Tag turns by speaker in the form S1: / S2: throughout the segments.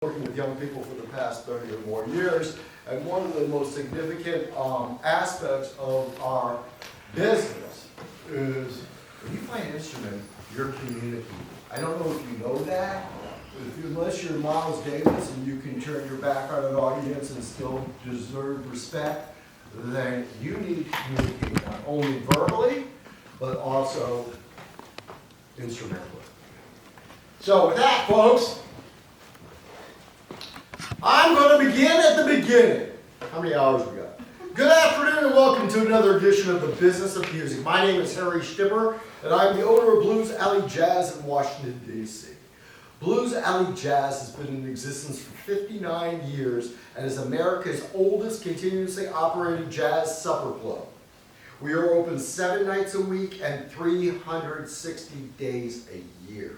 S1: Working with young people for the past 30 or more years, and one of the most significant aspects of our business is when you play an instrument, you're communicating. I don't know if you know that, but unless you're Miles Davis and you can turn your back on an audience and still deserve respect, then you need to communicate not only verbally, but also instrumentally. So with that, folks, I'm going to begin at the beginning. How many hours we got? Good afternoon and welcome to another edition of The Business of Music. My name is Harry Schnipper and I'm the owner of Blues Alley Jazz in Washington, D.C. Blues Alley Jazz has been in existence for 59 years and is America's oldest continuously operating jazz supper club. We are open 7 nights a week and 360 days a year.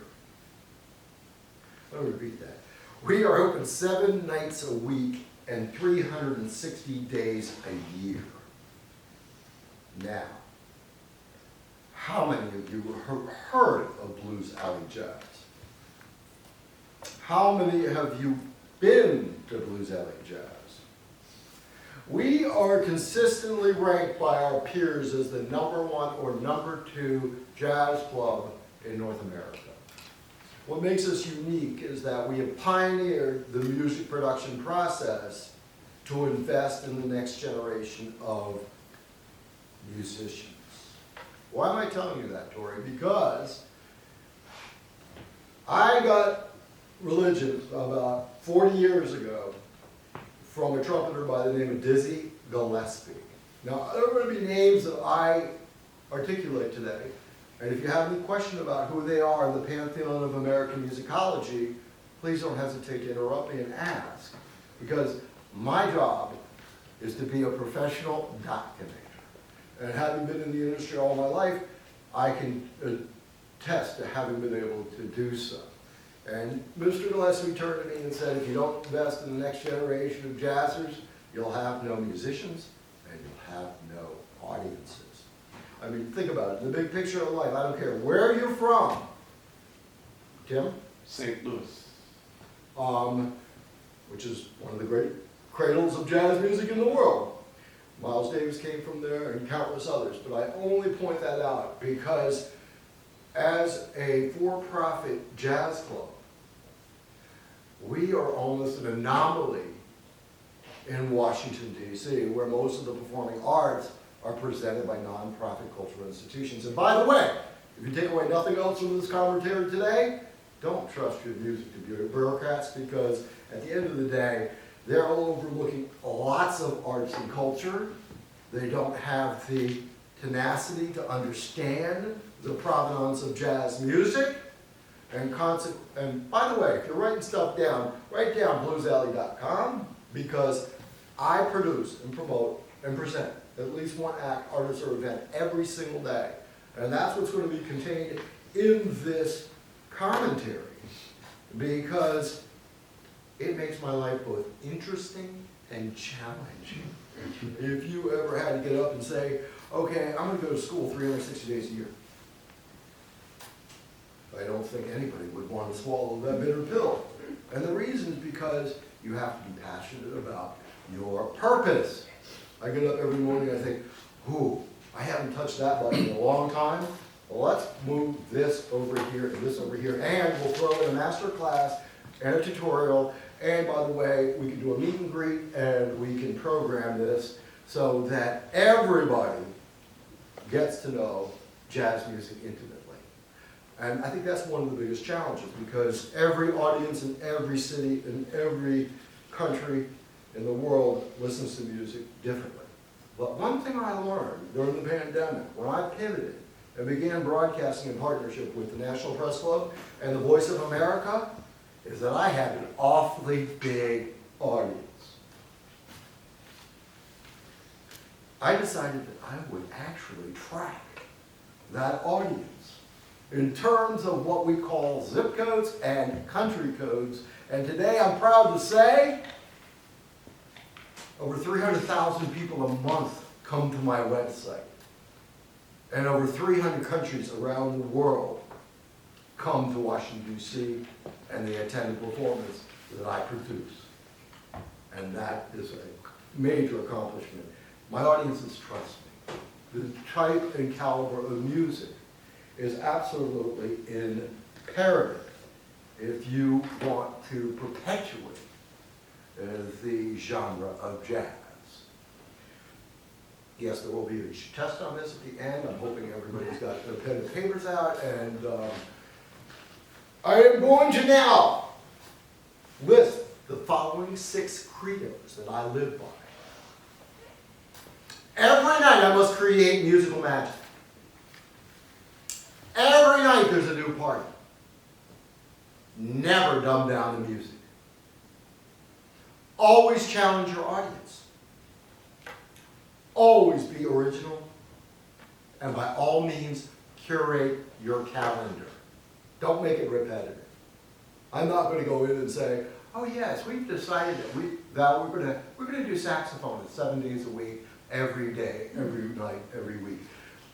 S1: Let me repeat that. We are open 7 nights a week and 360 days a year. Now, how many of you have heard of Blues Alley Jazz? How many have you been to Blues Alley Jazz? We are consistently ranked by our peers as the #1 or #2 jazz club in North America. What makes us unique is that we have pioneered the music production process to invest in the next generation of musicians. Why am I telling you that, Tori? Because I got religion about 40 years ago from a trumpeter by the name of Dizzy Gillespie. Now, there are going to be names that I articulate today. And if you have any question about who they are in the pantheon of American musicology, please don't hesitate to interrupt me and ask. Because my job is to be a professional documenter. And having been in the industry all my life, I can attest to having been able to do so. And Mr. Gillespie turned to me and said, if you don't invest in the next generation of jazzers, you'll have no musicians and you'll have no audiences. I mean, think about it. The big picture of life, I don't care where you're from. Tim?
S2: St. Louis.
S1: Which is one of the great cradles of jazz music in the world. Miles Davis came from there and countless others. But I only point that out because as a for-profit jazz club, we are almost an anomaly in Washington, D.C., where most of the performing arts are presented by nonprofit cultural institutions. And by the way, if you take away nothing else from this commentary today, don't trust your music to bureaucrats, because at the end of the day, they're overlooking lots of arts and culture. They don't have the tenacity to understand the provenance of jazz music. And by the way, if you're writing stuff down, write down bluesalley.com, because I produce and promote and present at least one act, artist, or event every single day. And that's what's going to be contained in this commentary, because it makes my life both interesting and challenging. If you ever had to get up and say, okay, I'm going to go to school 360 days a year, I don't think anybody would want to swallow that bitter pill. And the reason is because you have to be passionate about your purpose. I get up every morning and I think, ooh, I haven't touched that button in a long time. Well, let's move this over here and this over here. And we'll throw in a Masterclass and a tutorial. And by the way, we can do a meet and greet and we can program this so that everybody gets to know jazz music intimately. And I think that's one of the biggest challenges, because every audience in every city, in every country in the world listens to music differently. But one thing I learned during the pandemic, when I pivoted and began broadcasting in partnership with the National Press Club and the Voice of America, is that I had an awfully big audience. I decided that I would actually track that audience in terms of what we call zip codes and country codes. And today I'm proud to say over 300,000 people a month come to my website. And over 300 countries around the world come to Washington, D.C., and they attend a performance that I produce. And that is a major accomplishment. My audiences trust me. The type and caliber of music is absolutely imperative if you want to perpetuate the genre of jazz. Yes, there will be a test on this at the end. I'm hoping everybody's got their pen and papers out. And I am going to now list the following 6 credos that I live by. Every night I must create musical magic. Every night there's a new party. Never dumb down the music. Always challenge your audience. Always be original. And by all means, curate your calendar. Don't make it repetitive. I'm not going to go in and say, oh yes, we've decided that we're going to do saxophone 7 days a week, every day, every night, every week.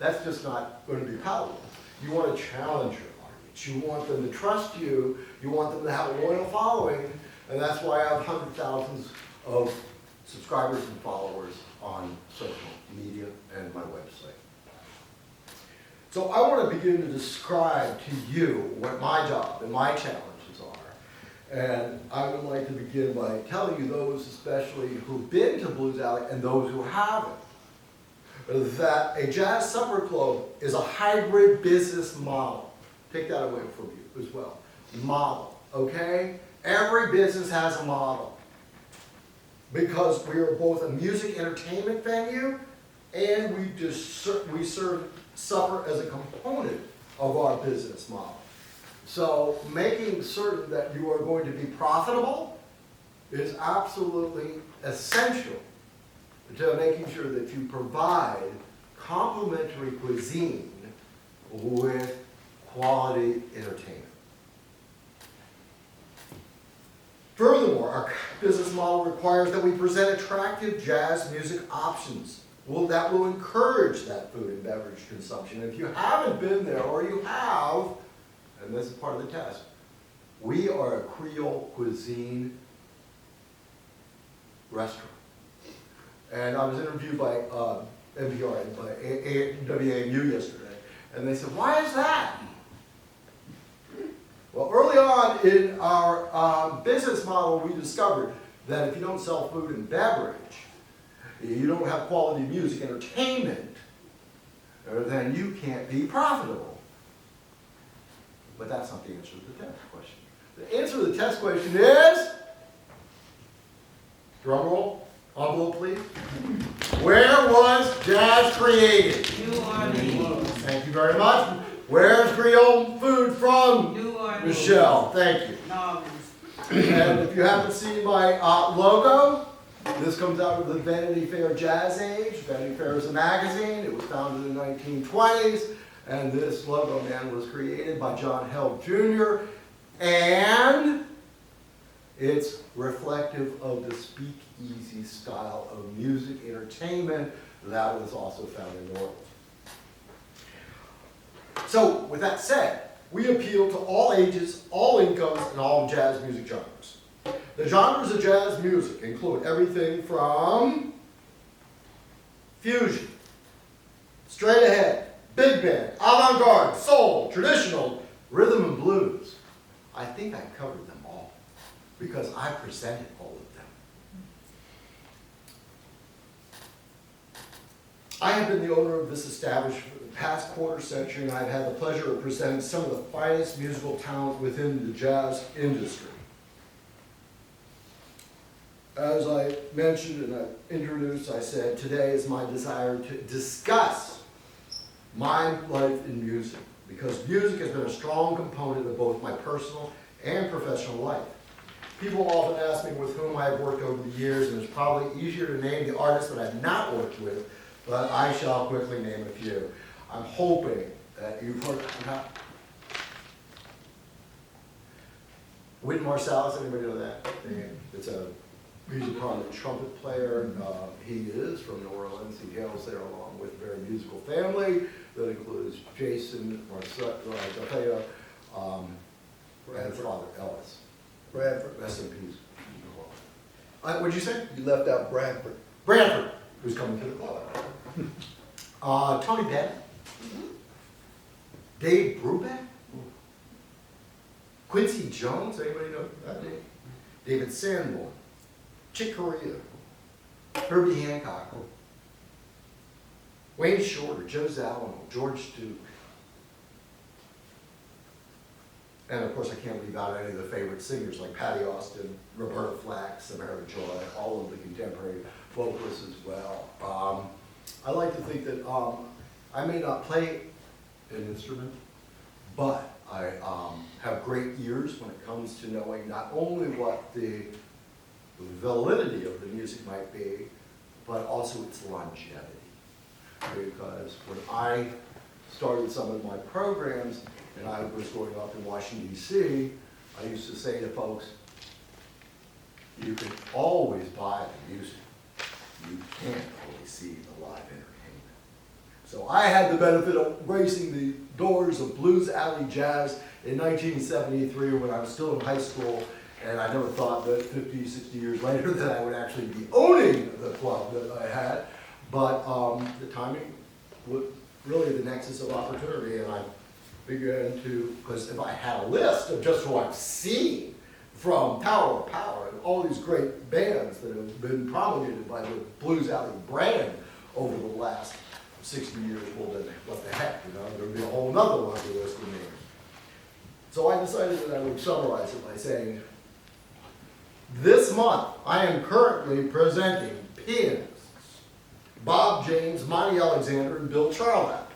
S1: That's just not going to be palatable. You want to challenge your audience. You want them to trust you. You want them to have a loyal following. And that's why I have hundreds of thousands of subscribers and followers on social media and my website. So I want to begin to describe to you what my job and my challenges are. And I would like to begin by telling you, those especially who've been to Blues Alley and those who haven't, that a jazz supper club is a hybrid business model. Take that away from you as well. Model, okay? Every business has a model. Because we are both a music entertainment venue and we serve supper as a component of our business model. So making certain that you are going to be profitable is absolutely essential to making sure that you provide complimentary cuisine with quality entertainment. Furthermore, our business model requires that we present attractive jazz music options. That will encourage that food and beverage consumption. If you haven't been there, or you have, and this is part of the test, we are a Creole cuisine restaurant. And I was interviewed by NPR and by WAMU yesterday, and they said, why is that? Well, early on in our business model, we discovered that if you don't sell food and beverage, you don't have quality music entertainment, then you can't be profitable. But that's not the answer to the test question. The answer to the test question is, drum roll, envelope please. Where was jazz created?
S2: New Orleans.
S1: Thank you very much. Where's Creole food from?
S2: New Orleans.
S1: Michelle, thank you.
S2: No.
S1: And if you haven't seen my logo, this comes out of the Vanity Fair Jazz Age. Vanity Fair is a magazine. It was founded in the 1920s. And this logo, man, was created by John Held Jr. And it's reflective of the speakeasy style of music entertainment that was also found in New Orleans. So, with that said, we appeal to all ages, all incomes, and all jazz music genres. The genres of jazz music include everything from fusion, straight ahead, big band, avant-garde, soul, traditional, rhythm and blues. I think I covered them all because I presented all of them. I have been the owner of this establishment for the past quarter century, and I've had the pleasure of presenting some of the finest musical talent within the jazz industry. As I mentioned and I introduced, I said, today is my desire to discuss my life in music, because music has been a strong component of both my personal and professional life. People often ask me with whom I've worked over the years, and it's probably easier to name the artists that I've not worked with, but I shall quickly name a few. I'm hoping that you've heard about Wynton Marsalis. Anybody know that? He's a prominent trumpet player. He is from New Orleans. He hails there along with a very musical family that includes Jason Marsalis and his father Ellis.
S2: Bradford.
S1: Rest in peace. What'd you say?
S2: You left out Bradford.
S1: Bradford, who's coming to the club. Tony Bennett. Dave Brubeck. Quincy Jones, anybody know that name? David Sanborn. Chick Corea. Herbie Hancock. Wayne Shorter, Joe Zawinul, George Duke. And of course, I can't leave out any of the favorite singers like Patty Austin, Roberta Flack, Samara Joy, all of the contemporary vocalists as well. I like to think that I may not play an instrument, but I have great ears when it comes to knowing not only what the validity of the music might be, but also its longevity. Because when I started some of my programs, and I was growing up in Washington, D.C., I used to say to folks, you can always buy the music. You can't always see the live entertainment. So I had the benefit of gracing the doors of Blues Alley Jazz in 1973 when I was still in high school, and I never thought that 50, 60 years later that I would actually be owning the club that I had. But the timing was really the nexus of opportunity, and I began to, because if I had a list of just what I've seen from Tower of Power and all these great bands that have been promulgated by the Blues Alley brand over the last 60 years, well then what the heck, there'd be a whole nother laundry list of names. So I decided that I would summarize it by saying, this month I am currently presenting pianists Bob James, Monty Alexander, and Bill Charlap.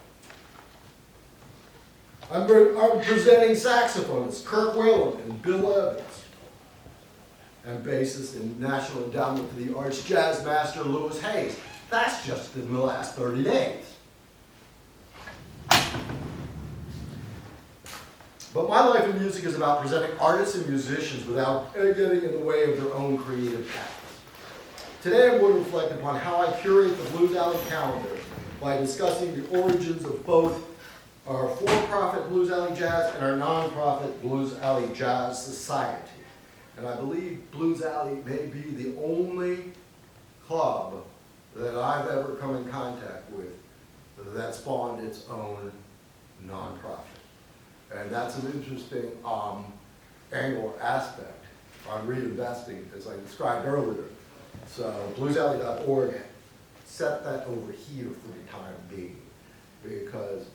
S1: I'm presenting saxophonists Kirk Whalen and Bill Evans, and bassist and National Endowment for the Arts jazz master Louis Hayes. That's just in the last 30 days. But my life in music is about presenting artists and musicians without getting in the way of their own creative paths. Today I'm going to reflect upon how I curate the Blues Alley calendar by discussing the origins of both our for-profit Blues Alley Jazz and our non-profit Blues Alley Jazz Society. And I believe Blues Alley may be the only club that I've ever come in contact with that spawned its own non-profit. And that's an interesting angle or aspect on reinvesting, as I described earlier. So bluesalley.org set that over here for the time being, because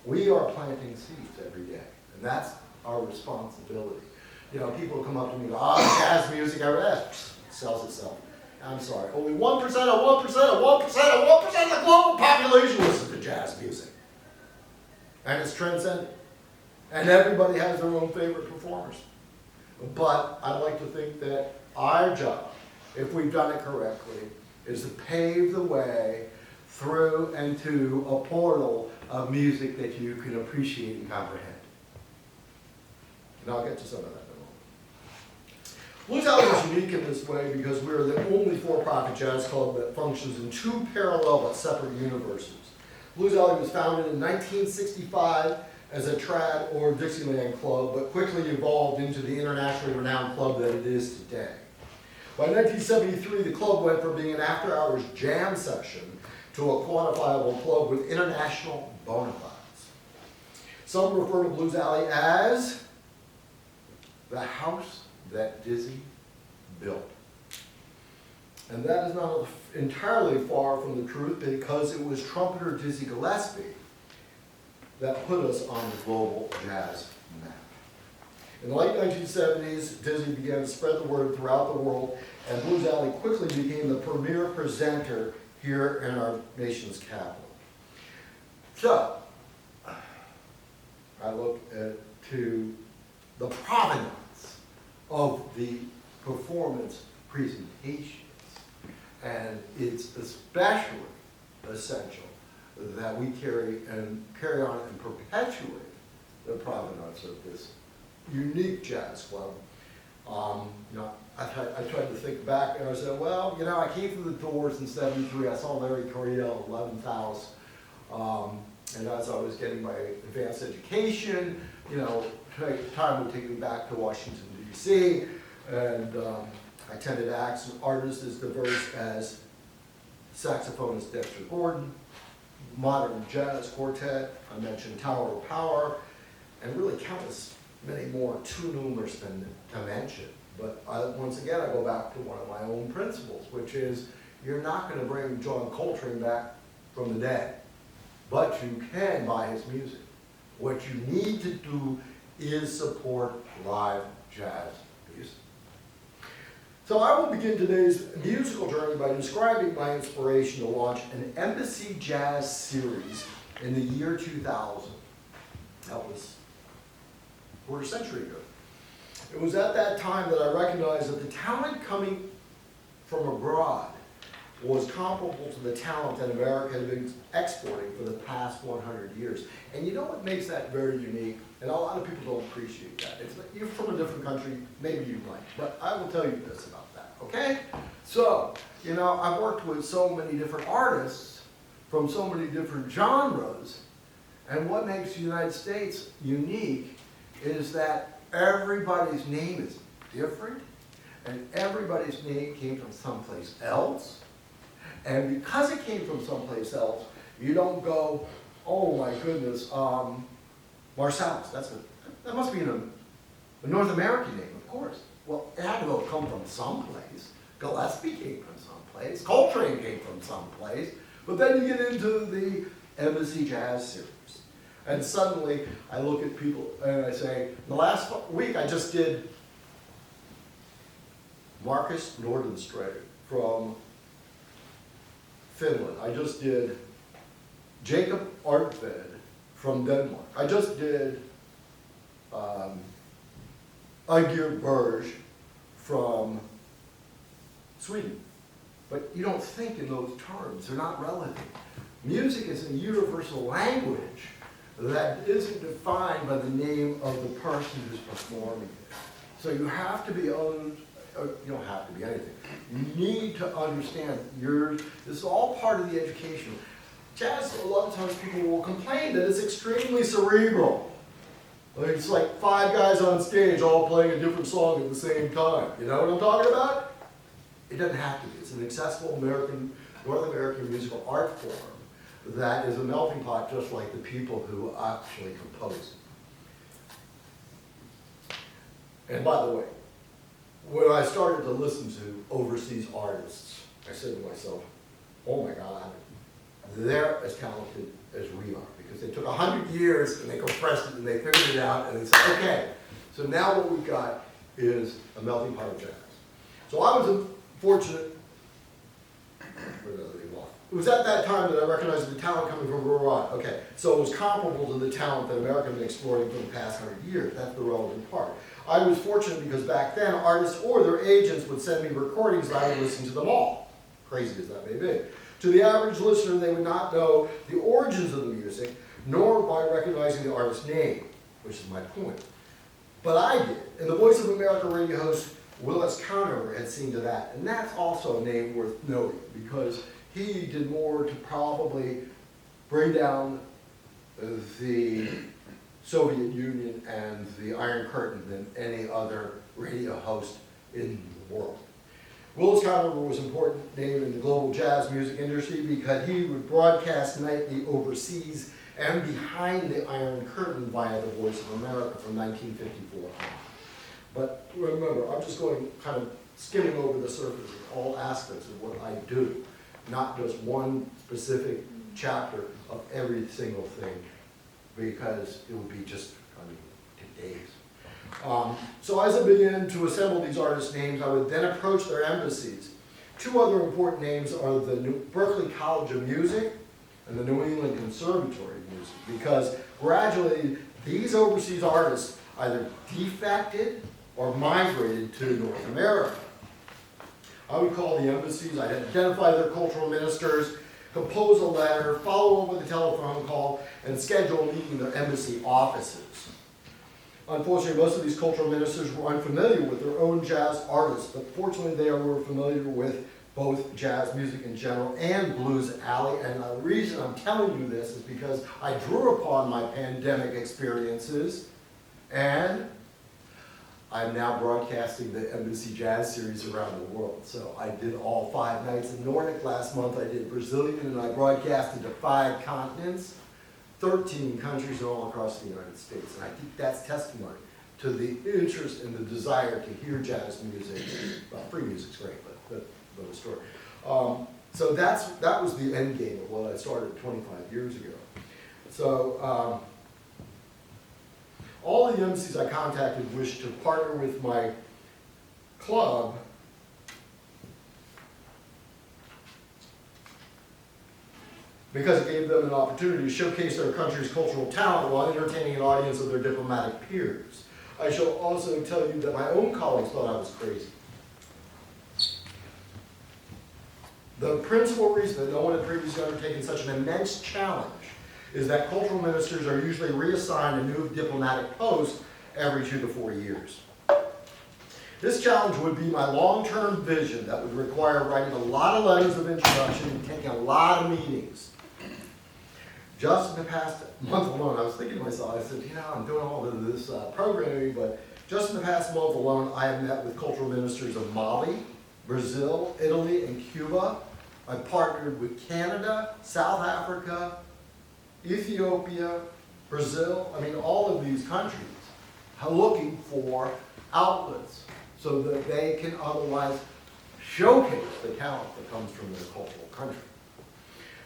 S1: we are planting seeds every day, and that's our responsibility. People come up to me and go, jazz music, sells itself. I'm sorry, only 1% of 1% of 1% of 1% of the global population listens to jazz music. And it's transcendent. And everybody has their own favorite performers. But I like to think that our job, if we've done it correctly, is to pave the way through and to a portal of music that you can appreciate and comprehend. And I'll get to some of that in a moment. Blues Alley is unique in this way because we're the only for-profit jazz club that functions in two parallel but separate universes. Blues Alley was founded in 1965 as a trad or Dixieland club, but quickly evolved into the internationally renowned club that it is today. By 1973, the club went from being an after-hours jam session to a quantifiable club with international bona fides. Some refer to Blues Alley as the house that Dizzy built. And that is not entirely far from the truth, because it was trumpeter Dizzy Gillespie that put us on the global jazz map. In the late 1970s, Dizzy began to spread the word throughout the world, and Blues Alley quickly became the premier presenter here in our nation's capital. So, I look to the provenance of the performance presentations, and it's especially essential that we carry on and perpetuate the provenance of this unique jazz club. I tried to think back, and I said, well, I came through the doors in '73. I saw Larry Coryell, 11th House, and as I was getting my advanced education, time would take me back to Washington, D.C., And I attended acts and artists as diverse as saxophonist Dexter Gordon, modern jazz quartet, I mentioned Tower of Power, and really countless many more, too numerous than to mention. But once again, I go back to one of my own principles, which is you're not going to bring John Coltrane back from the dead, but you can buy his music. What you need to do is support live jazz music. So I will begin today's musical journey by describing my inspiration to launch an Embassy Jazz series in the year 2000. That was a quarter century ago. It was at that time that I recognized that the talent coming from abroad was comparable to the talent that America had been exporting for the past 100 years. And you know what makes that very unique? And a lot of people don't appreciate that. It's like, you're from a different country, maybe you might, but I will tell you this about that, okay? So, you know, I've worked with so many different artists from so many different genres, and what makes the United States unique is that everybody's name is different, and everybody's name came from someplace else. And because it came from someplace else, you don't go, oh my goodness, Marsalis, that must be a North American name, of course. Well, it had to come from someplace. Gillespie came from someplace. Coltrane came from someplace. But then you get into the Embassy Jazz series. And suddenly, I look at people and I say, the last week I just did Marcus Nordenström from Finland. I just did Jacob Artved from Denmark. I just did Igor Berge from Sweden. But you don't think in those terms. They're not relative. Music is a universal language that isn't defined by the name of the person who's performing it. So you have to be, you don't have to be anything. You need to understand this is all part of the education. Jazz, a lot of times people will complain that it's extremely cerebral. Like it's like 5 guys on stage all playing a different song at the same time. You know what I'm talking about? It doesn't have to be. It's an accessible North American musical art form that is a melting pot just like the people who actually compose it. And by the way, when I started to listen to overseas artists, I said to myself, oh my God, they're as talented as we are, because they took 100 years and they compressed it and they figured it out and they said, okay, so now what we've got is a melting pot of jazz. So I was fortunate, it was at that time that I recognized the talent coming from abroad. Okay, so it was comparable to the talent that America had been exploring for the past 100 years. That's the relevant part. I was fortunate because back then, artists or their agents would send me recordings and I would listen to them all, crazy as that may be. To the average listener, they would not know the origins of the music, nor by recognizing the artist's name, which is my point. But I did, and the Voice of America radio host Willis Conover had seen to that, and that's also a name worth noting, because he did more to probably bring down the Soviet Union and the Iron Curtain than any other radio host in the world. Willis Conover was an important name in the global jazz music industry because he would broadcast nightly overseas and behind the Iron Curtain via the Voice of America from 1954 on. But remember, I'm just going kind of skimming over the surface of all aspects of what I do, not just one specific chapter of every single thing, because it would be just, days. So as I began to assemble these artists' names, I would then approach their embassies. 2 other important names are the Berklee College of Music and the New England Conservatory of Music, because gradually these overseas artists either defected or migrated to North America. I would call the embassies, I'd identify their cultural ministers, compose a letter, follow up with a telephone call, and schedule a meeting in their embassy offices. Unfortunately, most of these cultural ministers were unfamiliar with their own jazz artists, but fortunately they were familiar with both jazz music in general and blues alley. And the reason I'm telling you this is because I drew upon my pandemic experiences, and I'm now broadcasting the Embassy Jazz Series around the world. So I did all 5 nights in Nordic last month. I did Brazilian, and I broadcasted to 5 continents, 13 countries all across the United States. And I think that's testimony to the interest and the desire to hear jazz music. Well, free music's great, but another story. So that was the end game of what I started 25 years ago. So all the embassies I contacted wished to partner with my club because it gave them an opportunity to showcase their country's cultural talent while entertaining an audience of their diplomatic peers. I shall also tell you that my own colleagues thought I was crazy. The principal reason that no one had previously undertaken such an immense challenge is that cultural ministers are usually reassigned a new diplomatic post every 2 to 4 years. This challenge would be my long-term vision that would require writing a lot of letters of introduction and taking a lot of meetings. Just in the past month alone, I was thinking to myself, I said, I'm doing all of this programming, but just in the past month alone, I have met with cultural ministers of Mali, Brazil, Italy, and Cuba. I've partnered with Canada, South Africa, Ethiopia, Brazil, all of these countries are looking for outlets so that they can otherwise showcase the talent that comes from their cultural country.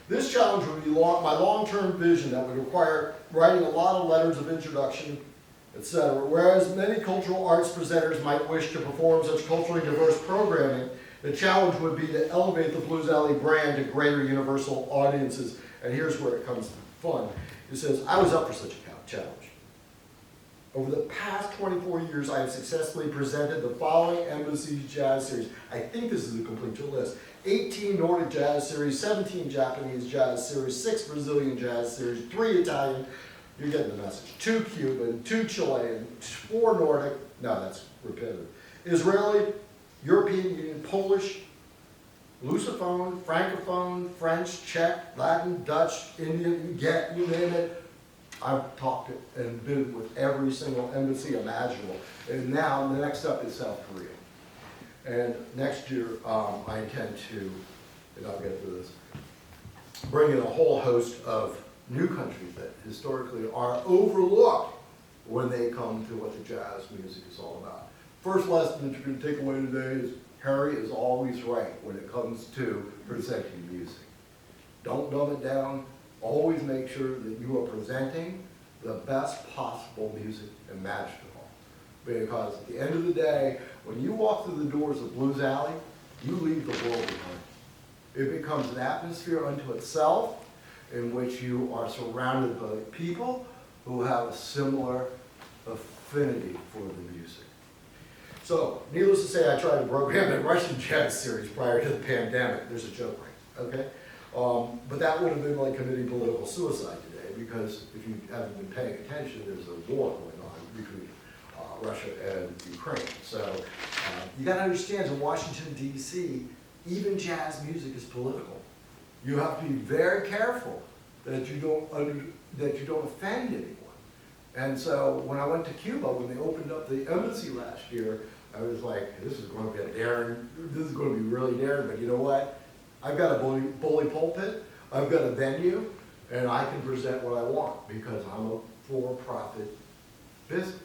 S1: This challenge would be my long-term vision that would require writing a lot of letters of introduction, etc. Whereas many cultural arts presenters might wish to perform such culturally diverse programming, the challenge would be to elevate the Blues Alley brand to greater universal audiences. And here's where it comes fun. It says, I was up for such a challenge. Over the past 24 years, I have successfully presented the following Embassy Jazz Series. I think this is a complete list. 18 Nordic Jazz Series, 17 Japanese Jazz Series, 6 Brazilian Jazz Series, 3 Italian, you're getting the message, 2 Cuban, 2 Chilean, 4 Nordic, no, that's repetitive, Israeli, European Union, Polish, Lusophone, Francophone, French, Czech, Latin, Dutch, Indian, you name it. I've talked and been with every single embassy imaginable. And now the next up is South Korea. And next year, I intend to, and I'll get to this, bring in a whole host of new countries that historically are overlooked when they come to what the jazz music is all about. First lesson that you're going to take away today is Harry is always right when it comes to presenting music. Don't dumb it down. Always make sure that you are presenting the best possible music imaginable. Because at the end of the day, when you walk through the doors of Blues Alley, you leave the world behind. It becomes an atmosphere unto itself in which you are surrounded by people who have a similar affinity for the music. So, needless to say, I tried to program a Russian jazz series prior to the pandemic. There's a joke, right? Okay? But that would have been like committing political suicide today, because if you haven't been paying attention, there's a war going on between Russia and Ukraine. So you got to understand, in Washington, D.C., even jazz music is political. You have to be very careful that you don't offend anyone. And so when I went to Cuba, when they opened up the embassy last year, I was like, this is going to be this is going to be really daring, but you know what? I've got a bully pulpit, I've got a venue, and I can present what I want because I'm a for-profit business.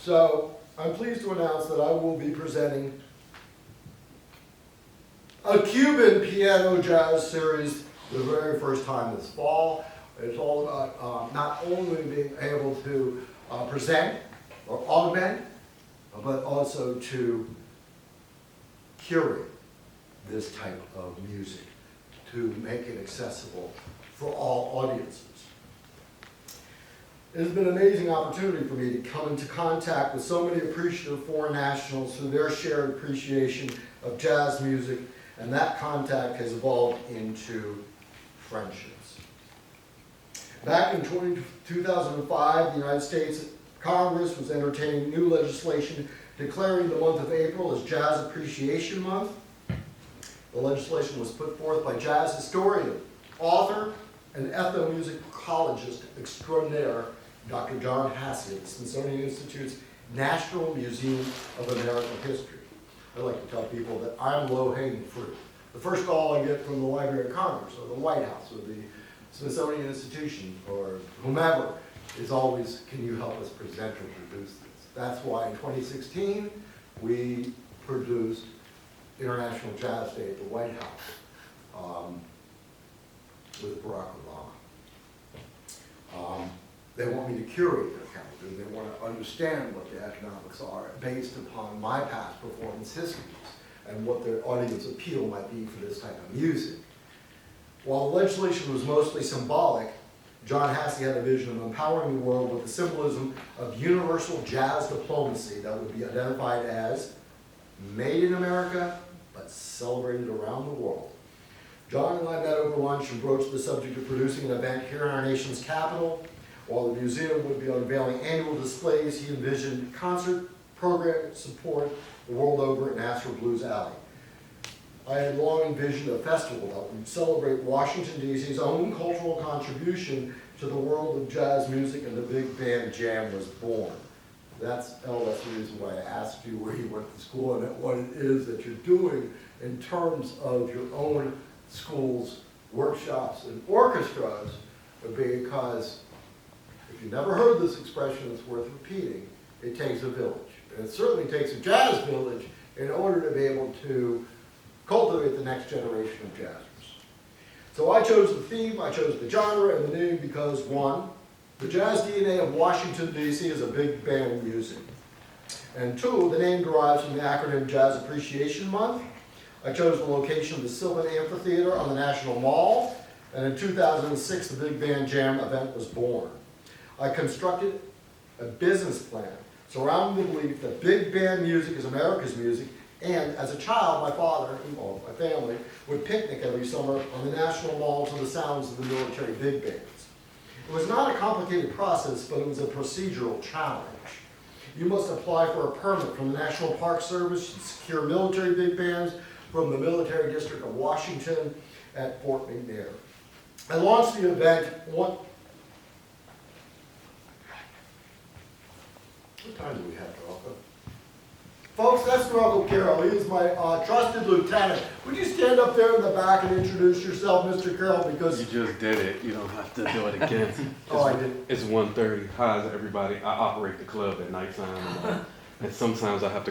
S1: So I'm pleased to announce that I will be presenting a Cuban piano jazz series the very first time this fall. It's all about not only being able to present or augment, but also to curate this type of music to make it accessible for all audiences. It has been an amazing opportunity for me to come into contact with so many appreciative foreign nationals through their shared appreciation of jazz music, and that contact has evolved into friendships. Back in 2005, the United States Congress was entertaining new legislation declaring the month of April as Jazz Appreciation Month. The legislation was put forth by jazz historian, author, and ethnomusicologist extraordinaire, Dr. John Hassey at the Smithsonian Institute's National Museum of American History. I like to tell people that I'm low-hanging fruit. The first call I get from the Library of Congress or the White House or the Smithsonian Institution or whomever is always, can you help us present or produce this? That's why in 2016, we produced International Jazz Day at the White House with Barack Obama. They want me to curate their calendar. They want to understand what the economics are based upon my past performance histories and what their audience appeal might be for this type of music. While the legislation was mostly symbolic, John Hassey had a vision of empowering the world with the symbolism of universal jazz diplomacy that would be identified as made in America, but celebrated around the world. John and I met over lunch and broached the subject of producing an event here in our nation's capital. While the museum would be unveiling annual displays, he envisioned concert program support the world over in Astor Blues Alley. I had long envisioned a festival that would celebrate Washington, D.C.'s own cultural contribution to the world of jazz music, and the Big Band Jam was born. That's the reason why I asked you where you went to school and what it is that you're doing in terms of your own schools, workshops, and orchestras, because if you've never heard this expression, it's worth repeating. It takes a village. And it certainly takes a jazz village in order to be able to cultivate the next generation of jazzers. So I chose the theme, I chose the genre and the name because, one, the jazz DNA of Washington, D.C. is a big band music. And two, the name derives from the acronym Jazz Appreciation Month. I chose the location of the Sylvan Amphitheater on the National Mall, and in 2006, the Big Band Jam event was born. I constructed a business plan surrounding the belief that big band music is America's music, and as a child, my father, well, my family, would picnic every summer on the National Mall to the sounds of the military big bands. It was not a complicated process, but it was a procedural challenge. You must apply for a permit from the National Park Service and secure military big bands from the Military District of Washington at Fort McNair. I launched the event What time do we have, Rocco? Folks, that's Rocco Carroll. He is my trusted lieutenant. Would you stand up there in the back and introduce yourself, Mr. Carroll? Because
S2: you just did it. You don't have to do it again.
S1: Oh, I did.
S2: It's 1:30. How's everybody? I operate the club at nighttime, and sometimes I have to